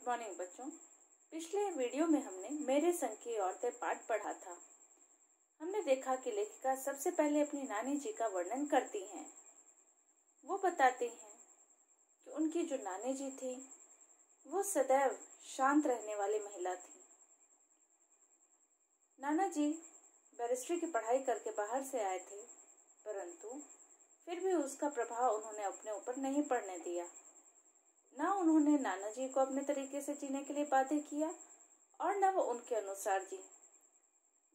Morning बच्चों। पिछले video में हमने मेरे संग की औरतें पाठ पढ़ा था। हमने देखा कि लेखिका सबसे पहले अपनी नानी जी का वर्णन करती हैं। वो बताती हैं कि उनकी जो नानी जी थी वो सदैव शांत रहने वाली महिला थी। नाना जी बैरिस्ट्री की पढ़ाई करके बाहर से आए थे, परंतु फिर भी उसका प्रभाव उन्होंने अपने ऊपर नहीं पड़ने दिया। ना उन्होंने नाना जी को अपने तरीके से जीने के लिए बाध्य किया और न वो उनके अनुसार जी।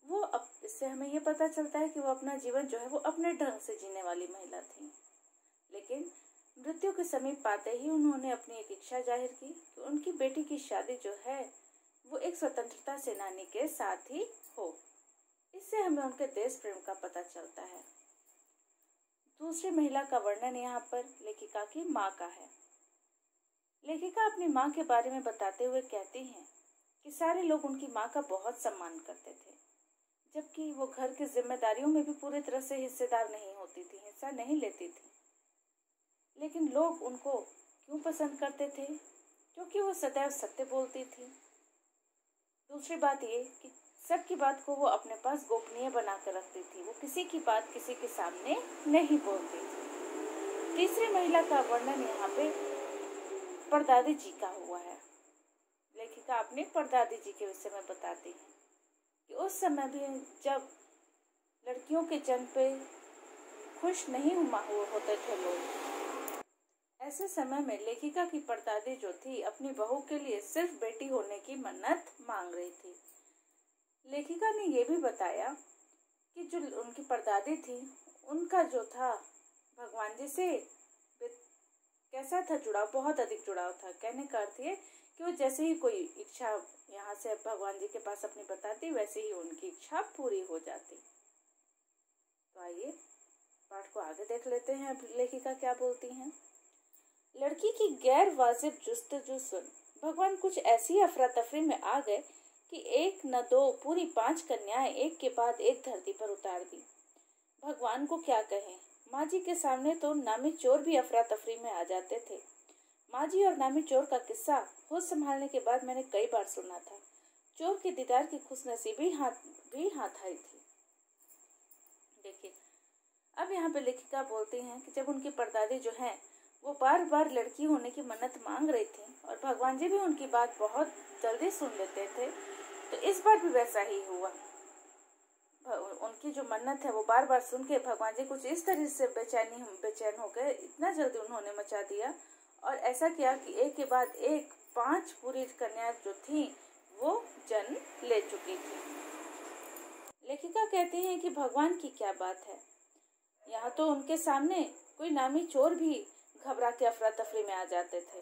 वो अब इससे हमें ये पता चलता है कि वो अपना जीवन जो है वो अपने ढंग से जीने वाली महिला थी। लेकिन मृत्यु के समीप पाते ही उन्होंने अपनी एक इच्छा जाहिर की कि उनकी बेटी की शादी जो है वो एक स्वतंत्रता सेनानी के साथ ही हो। इससे हमें उनके देश प्रेम का पता चलता है। दूसरी महिला का वर्णन यहाँ पर लेखिका की माँ का है। लेखिका अपनी माँ के बारे में बताते हुए कहती हैं कि सारे लोग उनकी माँ का बहुत सम्मान करते थे, जबकि वो घर की जिम्मेदारियों में भी पूरी तरह से हिस्सेदार नहीं होती थी, हिस्सा नहीं लेती थी। लेकिन लोग उनको क्यों पसंद करते थे? क्योंकि वो सदैव सत्य बोलती थी। दूसरी बात ये कि सबकी बात को वो अपने पास गोपनीय बना कर रखती थी। वो किसी की बात किसी के सामने नहीं बोलती थी। तीसरी महिला का वर्णन यहाँ पे परदादी जी का हुआ है। लेखिका अपनी परदादी जी के विषय में बताती है कि उस समय भी जब लड़कियों के जन्म पे खुश नहीं होते थे लोग, ऐसे समय में लेखिका की परदादी जो थी अपनी बहू के लिए सिर्फ बेटी होने की मन्नत मांग रही थी। लेखिका ने ये भी बताया कि जो उनकी परदादी थी उनका जो था भगवान जी से कैसा था जुड़ाव, बहुत अधिक जुड़ाव था। कहने का अर्थ ये कि वो जैसे ही कोई इच्छा यहाँ से भगवान जी के पास अपनी बताती, वैसे ही उनकी इच्छा पूरी हो जाती। तो आइए पाठ को आगे देख लेते हैं। लेखिका क्या बोलती हैं। लड़की की गैर वाजिब जुस्तजू सुन भगवान कुछ ऐसी अफरा तफरी में आ गए कि एक न दो पूरी 5 कन्याएं एक के बाद एक धरती पर उतार दी। भगवान को क्या कहें। माँ जी के सामने तो नामी चोर भी अफरा तफरी में आ जाते थे। माँ जी और नामी चोर का किस्सा होश संभालने के बाद मैंने कई बार सुना था। चोर के दीदार की खुशनसीबी हाथ आई थी। देखिए, अब यहाँ पे लेखिका बोलती हैं कि जब उनकी परदादी जो है वो बार बार लड़की होने की मन्नत मांग रही थी और भगवान जी भी उनकी बात बहुत जल्दी सुन लेते थे, तो इस बार भी वैसा ही हुआ। उनकी जो मन्नत है वो बार बार सुन के भगवान जी कुछ इस तरह से बेचैन हो गए। इतना जल्दी उन्होंने मचा दिया और ऐसा किया कि एक के बाद एक 5 पूरी कन्या जो थी वो जन्म ले चुकी थी। लेखिका कहती हैं कि भगवान की क्या बात है, यहाँ तो उनके सामने कोई नामी चोर भी घबरा के अफरा तफरी में आ जाते थे।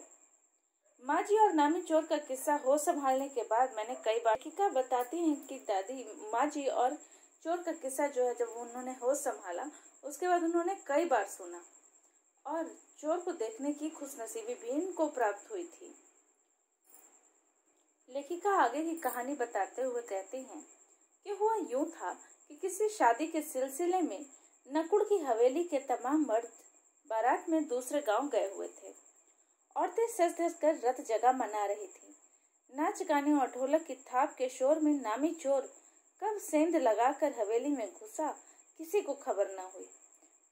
माँ जी और नामी चोर का किस्सा होश संभालने के बाद मैंने कई बार। लेखिका बताती हैं कि दादी माँ जी और चोर का किस्सा जो है जब उन्होंने होश संभाला उसके बाद उन्होंने कई बार सुना और चोर को देखने की खुशनसीबी भी इनको प्राप्त हुई थी। लेखिका आगे की कहानी बताते हुए कहती हैं कि हुआ यूं था कि किसी शादी के सिलसिले में नकुड़ की हवेली के तमाम मर्द बारात में दूसरे गांव गए हुए थे। औरतें सज धज कर रत जगह मना रही थी। नाच गाने और ढोलक की थाप के शोर में नामी चोर कब सेंध लगाकर हवेली में घुसा किसी को खबर न हुई।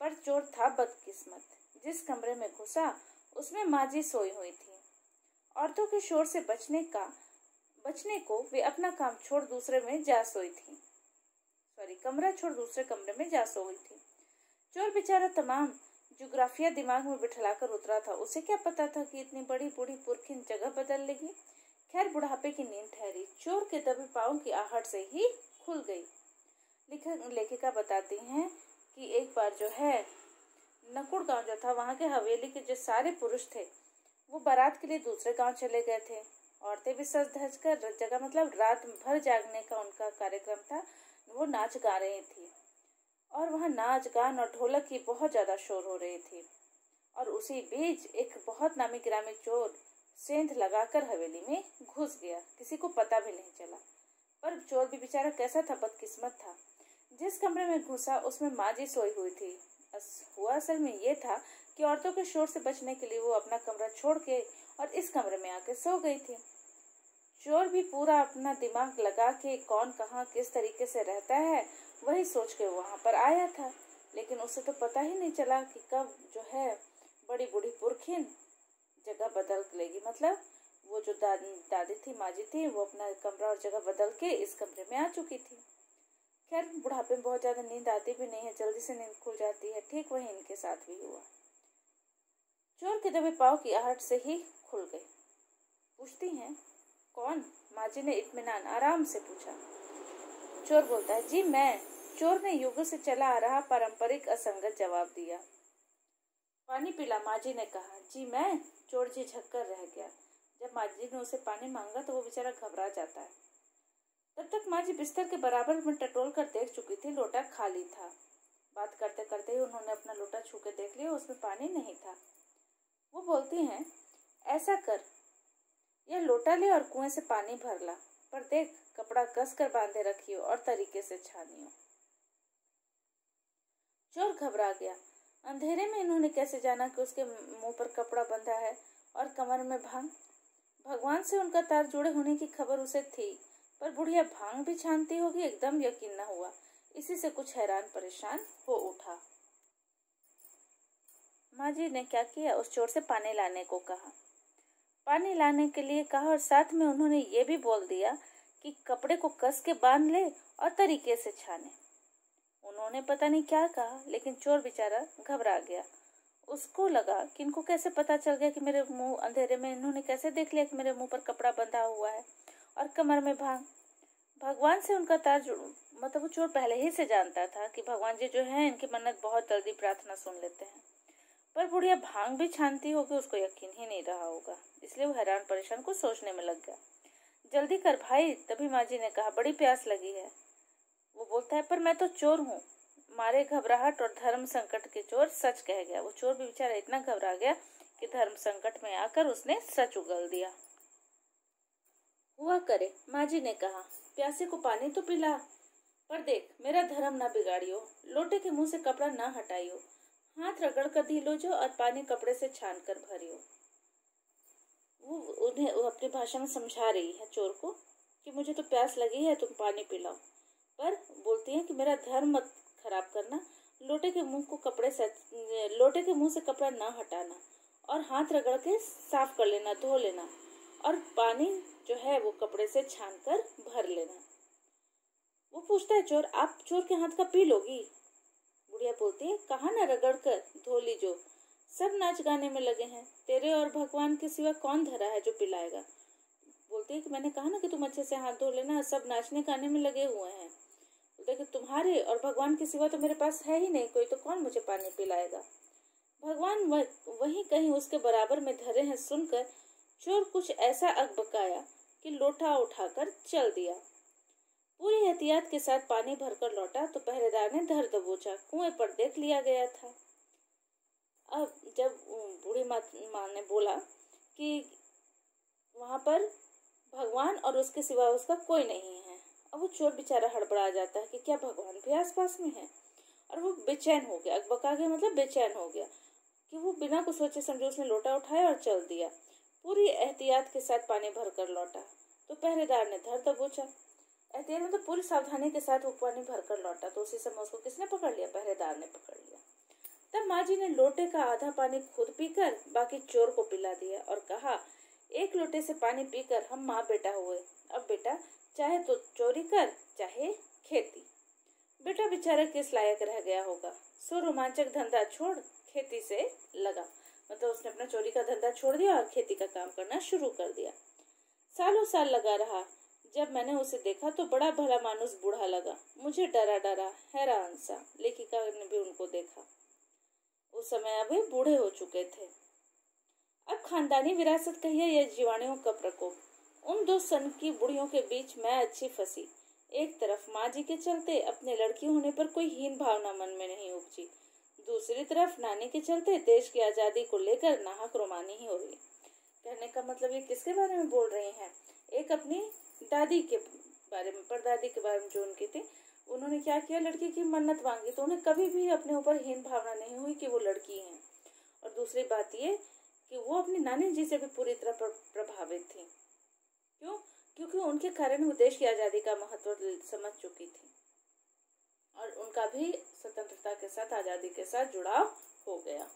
पर चोर था बदकिस्मत। जिस कमरे में घुसा उसमें माँ जी सोई हुई थी। औरतों के शोर से बचने को वे अपना काम छोड़ दूसरे में जा सोई थी। कमरा छोड़ दूसरे कमरे में जा सोई थी। चोर बेचारा तमाम ज्योग्राफिया दिमाग में बिठलाकर उतरा था। उसे क्या पता था कि इतनी बड़ी बूढ़ी पुरखिन जगह बदल लेगी। खैर, बुढ़ापे की नींद ठहरी चोर के दबे पाँव की आहट से ही खुल गई। लेखिका बताती हैं कि एक बार जो है नकुड़ गांव जो था, वहां के हवेली के जो सारे पुरुष थे वो बारात के लिए दूसरे गांव चले गए थे। औरतें भी सज धज कर जगह मतलब रात भर जागने का उनका कार्यक्रम था। वो नाच गा रही थी और वहाँ नाच गान और ढोलक की बहुत ज्यादा शोर हो रही थी। और उसी बीच एक बहुत नामी गिरामी चोर सेंध लगाकर हवेली में घुस गया। किसी को पता भी नहीं चला। पर चोर भी बेचारा कैसा था, बदकिस्मत था। जिस कमरे में घुसा उसमें माँ जी सोई हुई थी। हुआ असल में ये था कि औरतों के शोर से बचने के लिए वो अपना कमरा छोड़ के और इस कमरे में आके सो गई थी। चोर भी पूरा अपना दिमाग लगा के कौन कहाँ किस तरीके से रहता है वही सोच के वहां पर आया था, लेकिन उसे तो पता ही नहीं चला कि कब जो है बड़ी बूढ़ी पुरखिन जगह बदल लेगी। मतलब वो जो दादी थी, माँ जी थी, वो अपना कमरा और जगह बदल के इस कमरे में आ चुकी थी। खैर बुढ़ापे में बहुत ज्यादा नींद आती भी नहीं है, जल्दी से नींद खुल जाती है। ठीक वही इनके साथ भी हुआ। चोर के दबे पाँव की आहट से ही खुल गई। पूछती हैं, कौन? माँ जी ने इत्मीनान आराम से पूछा। चोर बोलता है, जी मैं। चोर ने युगों से चला आ रहा पारंपरिक असंगत जवाब दिया। पानी पिला, माँ जी ने कहा। जी मैं। चोर झिझक कर रह गया। जब माँ जी ने उसे पानी मांगा तो वो बेचारा घबरा जाता है। तब तक माँ जी बिस्तर के बराबर में टटोल कर देख चुकी थी, लोटा खाली था। बात करते करते ही उन्होंने अपना लोटा छू के देख लिया, उसमें पानी नहीं था। वो बोलती हैं, ऐसा कर, यह लोटा ले और कुएं से पानी भर ला, पर देख कपड़ा कस कर बांधे रखियो और तरीके से छानियो। चोर घबरा गया। अंधेरे में इन्होंने कैसे जाना कि उसके मुंह पर कपड़ा बंधा है और कमर में भांग? भगवान से उनका तार जुड़े होने की खबर उसे थी, पर बुढ़िया भांग भी छानती होगी, एकदम यकीन न हुआ। इसी से कुछ हैरान परेशान हो उठा। माँ जी ने क्या किया, उस चोर से पानी लाने को कहा। पानी लाने के लिए कहा और साथ में उन्होंने ये भी बोल दिया कि कपड़े को कस के बांध ले और तरीके से छाने। उन्होंने पता नहीं क्या कहा, लेकिन चोर बेचारा घबरा गया। उसको लगा कि इनको कैसे पता चल गया कि मेरे मुंह अंधेरे में इन्होंने कैसे देख लिया कि मेरे मुंह पर कपड़ा बंधा हुआ है और कमर में भांग। भगवान से उनका तार मतलब वो चोर पहले ही से जानता था कि भगवान जी जो है इनकी मन्नत बहुत जल्दी प्रार्थना सुन लेते हैं, पर बुढ़िया भांग भी छानती होगी, उसको यकीन ही नहीं रहा होगा। इसलिए वो हैरान परेशान को सोचने में लग गया। जल्दी कर भाई। तभी माँ जी ने कहा, बड़ी प्यास लगी है। वो बोलता है, पर मैं तो चोर हूँ। मारे घबराहट और धर्म संकट के चोर सच कह गया। वो चोर भी बेचारा इतना घबरा गया कि धर्म संकट में आकर उसने सच उगल दिया। हुआ करे, माँ जी ने कहा, प्यासे को पानी तो पिला, पर देख मेरा धर्म न बिगाड़ियो, लोटे के मुंह से कपड़ा न हटाइयो, हाथ रगड़ कर धीलो जो और पानी कपड़े से छान कर भरियो। वो अपनी भाषा में समझा रही है चोर को कि मुझे तो प्यास लगी है, तुम पानी पिलाओ, पर बोलती है कि मेरा धर्म मत खराब करना, लोटे के मुंह से कपड़ा ना हटाना और हाथ रगड़ के साफ कर लेना, धो लेना और पानी जो है वो कपड़े से छान कर भर लेना। वो पूछता है, चोर आप चोर के हाथ का पी लोगी? बुढ़िया बोलती है, कहा ना रगड़ कर धो लीजो, सब नाच गाने में लगे हैं, तेरे और भगवान के सिवा कौन धरा है जो पिलाएगा? बोलती है कि मैंने कहा ना कि तुम अच्छे से हाथ धो लेना, सब नाचने गाने में लगे हुए हैं। बोलते कि तुम्हारे और भगवान के सिवा तो मेरे पास है ही नहीं कोई, तो कौन मुझे पानी पिलाएगा? भगवान वहीं कहीं उसके बराबर में धरे हैं सुनकर चोर कुछ ऐसा अकबकाया कि लोटा उठाकर चल दिया। पूरी एहतियात के साथ पानी भरकर लौटा तो पहरेदार ने धर दबोचा, कुएं पर देख लिया गया था। अब जब बूढ़ी माँ ने बोला कि वहां पर भगवान और उसके सिवा उसका कोई नहीं है, अब वो चोर बेचारा हड़बड़ा जाता है कि क्या भगवान भी आसपास में है, और वो बेचैन हो गया, अकबका गया मतलब बेचैन हो गया कि वो बिना कुछ सोचे समझे उसने लोटा उठाया और चल दिया। पूरी एहतियात के साथ पानी भरकर लौटा तो पहरेदार ने धर दबोचा। एहतियात मतलब पूरी सावधानी के साथ वो पानी भरकर लौटा तो उसी समय उसको किसने पकड़ लिया? पहरेदार ने पकड़ लिया। तब माँ जी ने लोटे का आधा पानी खुद पीकर बाकी चोर को पिला दिया और कहा, एक लोटे से पानी पीकर हम माँ बेटा हुए, अब बेटा चाहे तो चोरी कर चाहे खेती। बेटा बेचारा किस लायक रह गया होगा, सो रोमांचक धंधा छोड़ खेती से लगा। मतलब उसने अपना चोरी का धंधा छोड़ दिया और खेती का काम करना शुरू कर दिया। सालों साल लगा रहा। जब मैंने उसे देखा तो बड़ा भला मानुस बूढ़ा लगा, मुझे डरा डरा हैरान सा। लेखिका ने भी उनको देखा, उस समय अभी बूढ़े हो चुके थे। अब खानदानी विरासत कहिए या जीवाणुओं का प्रकोप, उन दो सन की बुढ़ियों के बीच मैं अच्छी फंसी। एक तरफ माँ जी के चलते अपने लड़की होने पर कोई हीन भावना मन में नहीं उपजी, दूसरी तरफ नानी के चलते देश की आजादी को लेकर नाहक रोमानी ही हो रही। कहने का मतलब ये किसके बारे में बोल रही हैं? एक अपनी दादी के बारे में, परदादी के बारे में जो उनकी थी। उन्होंने क्या किया, लड़की की मन्नत मांगी तो उन्हें कभी भी अपने ऊपर हीन भावना नहीं हुई कि वो लड़की हैं। और दूसरी बात ये कि वो अपनी नानी जी से भी पूरी तरह प्रभावित थी। क्यों? क्योंकि उनके कारण वो देश की आज़ादी का महत्व समझ चुकी थी और उनका भी स्वतंत्रता के साथ, आज़ादी के साथ जुड़ाव हो गया।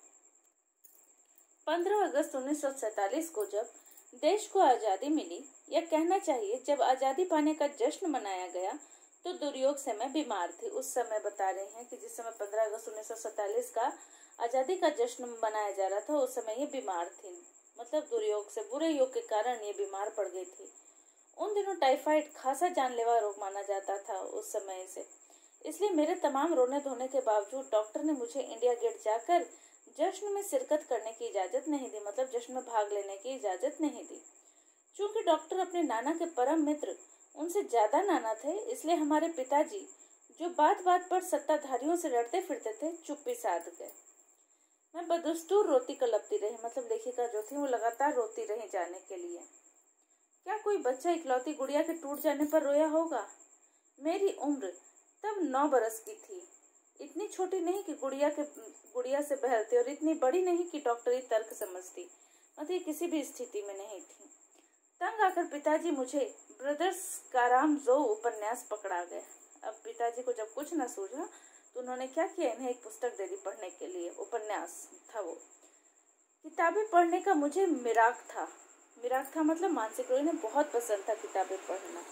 15 अगस्त 1947 को जब देश को आज़ादी मिली, या कहना चाहिए जब आज़ादी पाने का जश्न मनाया गया, तो दुर्योग से मैं बीमार थी। उस समय बता रहे हैं कि जिस समय 15 अगस्त 1947 का आज़ादी का जश्न मनाया जा रहा था, उस समय ये बीमार थी। मतलब दुर्योग से, बुरे योग के कारण ये बीमार पड़ गई थी। उन दिनों टाइफाइड खासा जानलेवा रोग माना जाता था उस समय से, इसलिए मेरे तमाम रोने धोने के बावजूद डॉक्टर ने मुझे इंडिया गेट जाकर जश्न में शिरकत करने की इजाज़त नहीं दी, मतलब जश्न में भाग लेने की इजाज़त नहीं दी। चूंकि डॉक्टर अपने नाना के परम मित्र, उनसे ज्यादा नाना थे, इसलिए हमारे पिताजी, जो बात बात पर सत्ताधारियों से लड़ते फिरते थे, चुप्पी साध गए। मैं बदस्तूर रोती कलपती रही, मतलब लेखिका जो थी वो लगातार रोती रही जाने के लिए। क्या कोई बच्चा इकलौती गुड़िया के टूट जाने पर रोया होगा? मेरी उम्र तब 9 बरस की थी, इतनी छोटी नहीं कि गुड़िया से बहलती और इतनी बड़ी नहीं कि डॉक्टरी तर्क समझती, मतलब ये किसी भी स्थिति में नहीं थी। तंग आकर पिताजी मुझे ब्रदर्स कारामज़ोव उपन्यास पकड़ा गए। अब पिताजी को जब कुछ न सूझा तो उन्होंने क्या किया, इन्हें एक पुस्तक दे दी पढ़ने के लिए। उपन्यास था वो। किताबें पढ़ने का मुझे मिराक था, मतलब मानसिक रोग, इन्हें बहुत पसंद था किताबें पढ़ना।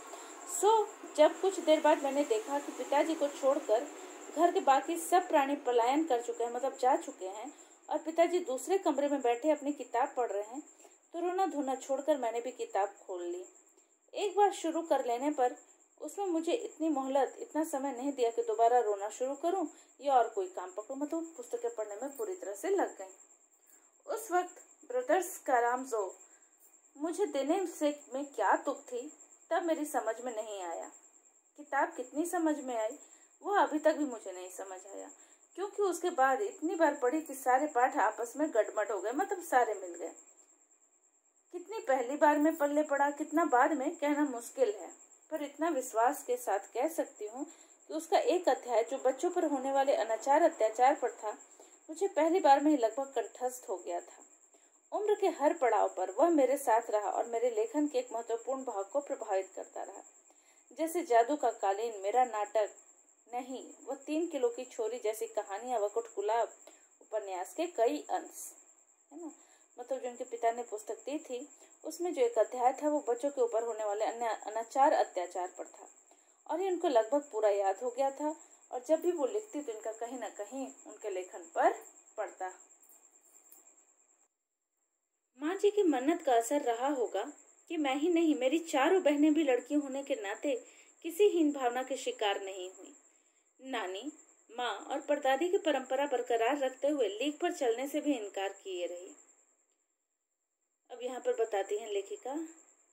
जब कुछ देर बाद मैंने देखा कि पिताजी को छोड़कर घर के बाकी सब प्राणी पलायन कर चुके हैं, मतलब जा चुके हैं, और पिताजी दूसरे कमरे में बैठे अपनी किताब पढ़ रहे हैं, तो रोना धोना छोड़कर मैंने भी किताब खोल ली। एक बार शुरू कर लेने पर उसमें मुझे इतनी मोहलत, इतना समय नहीं दिया कि दोबारा रोना शुरू करूं या और कोई काम पकड़ूं। मतलब पुस्तकें पढ़ने में पूरी तरह से लग गई। उस वक्त ब्रदर्स कारामज़ोव मुझे देने से में क्या तुक थी, तब मेरी समझ में नहीं आया। किताब कितनी समझ में आई, वो अभी तक भी मुझे नहीं समझ आया, क्योंकि उसके बाद इतनी बार पढ़ी कि सारे पाठ आपस में गड़मड़ हो गए, मतलब सारे मिल गए। कितनी पहली बार में पल्ले पड़ा, कितना बाद में, कहना मुश्किल है, पर इतना विश्वास के साथ कह सकती हूँ कि उसका एक अध्याय जो बच्चों पर होने वाले अनाचार अत्याचार पर था, मुझे पहली बार में ही लगभग कंठस्थ हो गया था। उम्र के हर पड़ाव पर वह मेरे साथ रहा और मेरे लेखन के एक महत्वपूर्ण भाग को प्रभावित करता रहा। जैसे जादू का कालीन, मेरा नाटक नहीं, वह 3 किलो की छोरी जैसी कहानियां, वकुट गुलाब उपन्यास के कई अंश, है ना। मतलब जो उनके पिता ने पुस्तक दी थी, उसमें जो एक अध्याय था वो बच्चों के ऊपर होने वाले अन्य अनाचार अत्याचार पर था, और ये उनको लगभग पूरा याद हो गया था, और जब भी वो लिखती तो इनका कहीं न कहीं उनके लेखन पर पड़ता। माँ जी की मन्नत का असर रहा होगा कि मैं ही नहीं, मेरी चारों बहनें भी लड़की होने के नाते किसी हीन भावना के शिकार नहीं हुई। नानी, माँ और परदादी की परंपरा बरकरार रखते हुए लीक पर चलने से भी इनकार किए रही। अब यहाँ पर बताती हैं लेखिका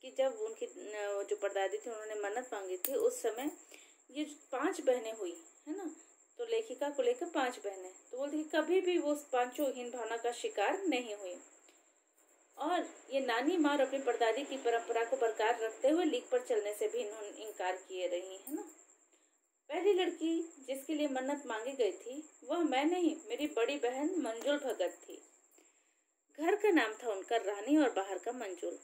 कि जब उनकी जो परदादी थी, उन्होंने मन्नत मांगी थी, उस समय ये 5 बहनें हुई, है ना, तो लेखिका को लेकर 5 बहनें, तो बोलती कभी भी वो 5 हीन भावना का शिकार नहीं हुई, और ये नानी, माँ और अपनी परदादी की परंपरा को बरकरार रखते हुए लीक पर चलने से भी इन्होंने इनकार किए रही, है ना। पहली लड़की जिसके लिए मन्नत मांगी गई थी वह मैं नहीं, मेरी बड़ी बहन मंजुल भगत थी। घर का नाम था उनका रानी और बाहर का मंजुल।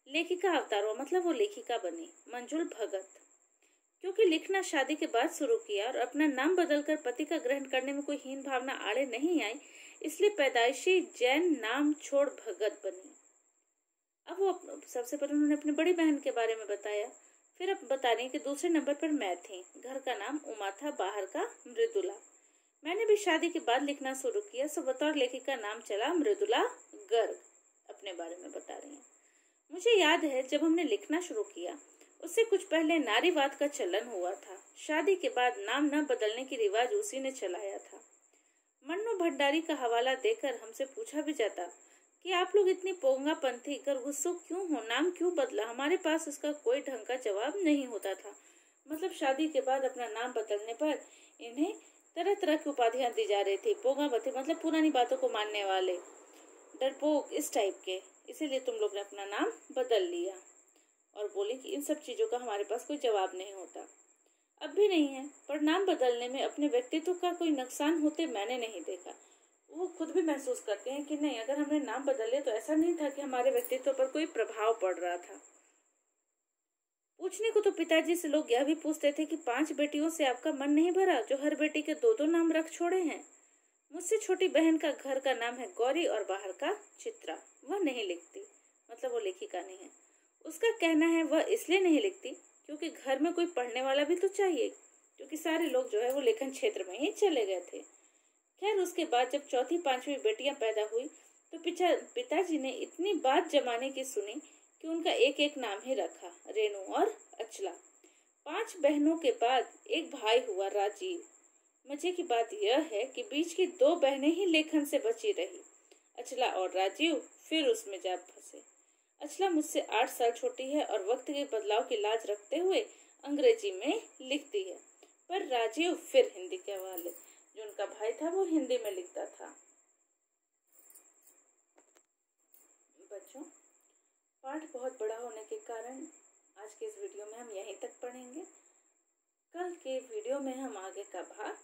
लेखिका अवतार हुआ, मतलब वो लेखिका बनी, मंजुल भगत। क्योंकि लिखना शादी के बाद शुरू किया और अपना नाम बदलकर पति का ग्रहण करने में कोई हीन भावना आड़े नहीं आई, इसलिए पैदाइशी जैन नाम छोड़ भगत बनी। अब वो सबसे पहले उन्होंने अपनी बड़ी बहन के बारे में बताया, फिर अब बता रही कि दूसरे नंबर पर मैं थी। घर का नाम उमा था, बाहर का मृदुला। मैंने भी शादी के बाद लिखना शुरू किया, सो बतौर लेखिका नाम चला मृदुला गर्ग। अपने बारे में बता रही हैं। मुझे याद है जब हमने लिखना शुरू किया, उससे कुछ पहले नारीवाद का चलन हुआ था। शादी के बाद नाम न बदलने की रिवाज उसी ने चलाया था। मन्नू भंडारी का हवाला देकर हमसे पूछा भी जाता कि आप लोग इतनी पोंगापंथी कर गुस्सो क्यों हो, नाम क्यों बदला। हमारे पास उसका कोई ढंग का जवाब नहीं होता था। मतलब शादी के बाद अपना नाम बदलने पर इन्हें तरह तरह की उपाधियां दी जा रही थी। पोंगापंथी मतलब पुरानी बातों को मानने वाले, डरपोक, इस टाइप के, इसीलिए तुम लोग ने अपना नाम बदल लिया। और बोले कि इन सब चीजों का हमारे पास कोई जवाब नहीं होता, अब भी नहीं है, पर नाम बदलने में अपने व्यक्तित्व का कोई नुकसान होते मैंने नहीं देखा। वो खुद भी महसूस करते हैं कि नहीं, अगर हमने नाम बदले तो ऐसा नहीं था कि हमारे व्यक्तित्व पर कोई प्रभाव पड़ रहा था। पूछने को तो पिताजी से लोग यह भी पूछते थे कि 5 बेटियों से आपका मन नहीं भरा जो हर बेटी के 2-2 नाम रख छोड़े हैं। मुझसे छोटी बहन का घर का नाम है गौरी और बाहर का चित्रा। वह नहीं लिखती, मतलब वो लेखिका नहीं है। उसका कहना है वह इसलिए नहीं लिखती क्योंकि घर में कोई पढ़ने वाला भी तो चाहिए, क्योंकि सारे लोग जो है वो लेखन क्षेत्र में ही चले गए थे। खैर उसके बाद जब चौथी 5वीं बेटियां पैदा हुई तो पिताजी ने इतनी बात जमाने की सुनी कि उनका एक एक नाम ही रखा, रेणु और अचला। 5 बहनों के बाद एक भाई हुआ राजीव। मजे की बात यह है कि बीच की 2 बहनें ही लेखन से बची रही। अचला और राजीव फिर उसमें जा फंसे। अचला मुझसे 8 साल छोटी है और वक्त के बदलाव की लाज रखते हुए अंग्रेजी में लिखती है, पर राजीव फिर हिंदी के हवाले। जो उनका भाई था वो हिंदी में लिखता था। बच्चों, पाठ बहुत बड़ा होने के कारण आज के इस वीडियो में हम यहीं तक पढ़ेंगे। कल के वीडियो में हम आगे का भाग